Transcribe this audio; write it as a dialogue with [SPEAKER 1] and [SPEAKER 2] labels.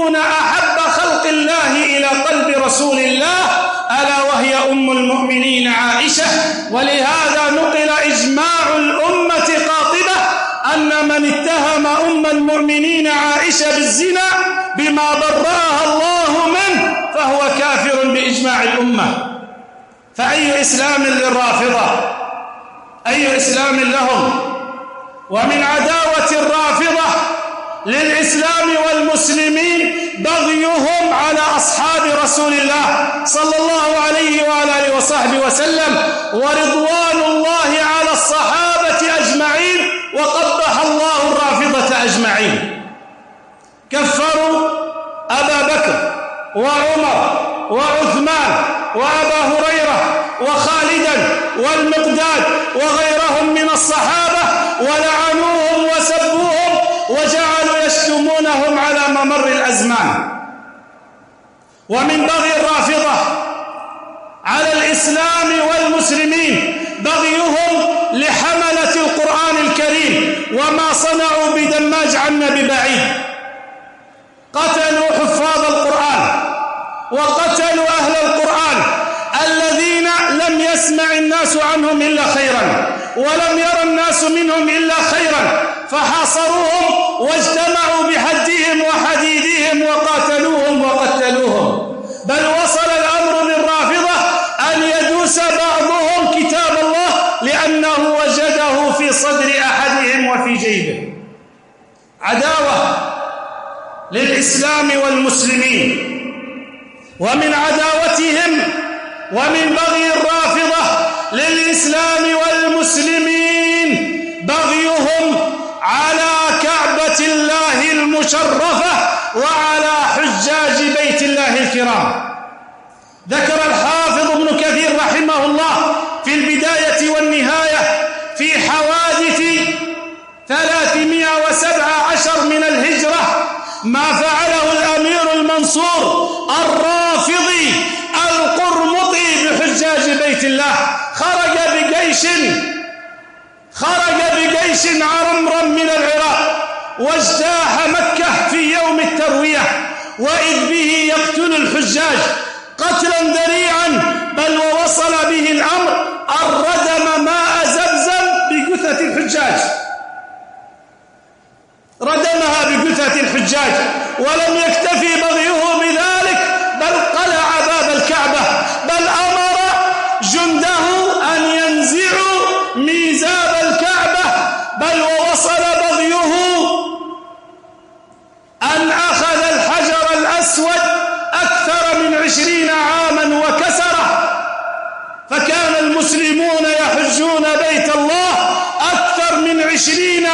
[SPEAKER 1] تكون أحب خلق الله إلى قلب رسول الله، ألا وهي أم المؤمنين عائشة. ولهذا نقل إجماع الأمة قاطبة أن من اتهم أم المؤمنين عائشة بالزنا بما برأها الله منه فهو كافر بإجماع الأمة. فأي إسلام للرافضة؟ أي إسلام لهم؟ ومن عداوة الرافضة للإسلام والمسلمين بغيهم على أصحاب رسول الله صلى الله عليه وآله وصحبه وسلم، ورضوان الله على الصحابة أجمعين، وقبح الله الرافضة أجمعين. كفروا أبا بكر وعمر وعثمان وأبا هريرة وخالدا والمقداد وغيرهم من الصحابة، ولعنوهم وسبوهم وجعلوا يشتمونهم على ممر الأزمان. ومن بغي الرافضة على الإسلام والمسلمين بغيهم لحملة القرآن الكريم، وما صنعوا بدماج عنا ببعيد. قتلوا حفاظ القرآن وقتلوا أهل القرآن الذين لم يسمع الناس عنهم إلا خيرا، ولم يرى الناس منهم إلا خيرا، فحاصروهم واجتمعوا بحدهم وحديدهم وقاتلوهم وقتلوهم. بل وصل الأمر للرافضة أن يدوس بعضهم كتاب الله لأنه وجده في صدر أحدهم وفي جيبه. عداوة للإسلام والمسلمين. ومن عداوتهم ومن بغي الرافضة للإسلام والمسلمين بغيهم على كعبة الله المشرفة وعلى حجاج بيت الله الكرام. ذكر الحافظ ابن كثير رحمه الله في البداية والنهاية في حوادث 317 من الهجرة ما فعله الأمير المنصور الرافضي القرمطي بحجاج بيت الله. خرج بجيش عرمرم من العراق واجتاح مكة في يوم التروية، وإذ به يقتل الحجاج قتلا ذريعا، بل ووصل به الأمر أن ردم ماء زمزم بجثة الحجاج، ردمها بجثة الحجاج. ولم يكتفي بغيه بذلك، بل قلع باب الكعبة، بل أمر جنده أن ينزعوا ميزاب الكعبة، بل ووصل بغيه أن أخذ الحجر الأسود أكثر من 20 عاما وكسره. فكان المسلمون يحجون بيت الله أكثر من 20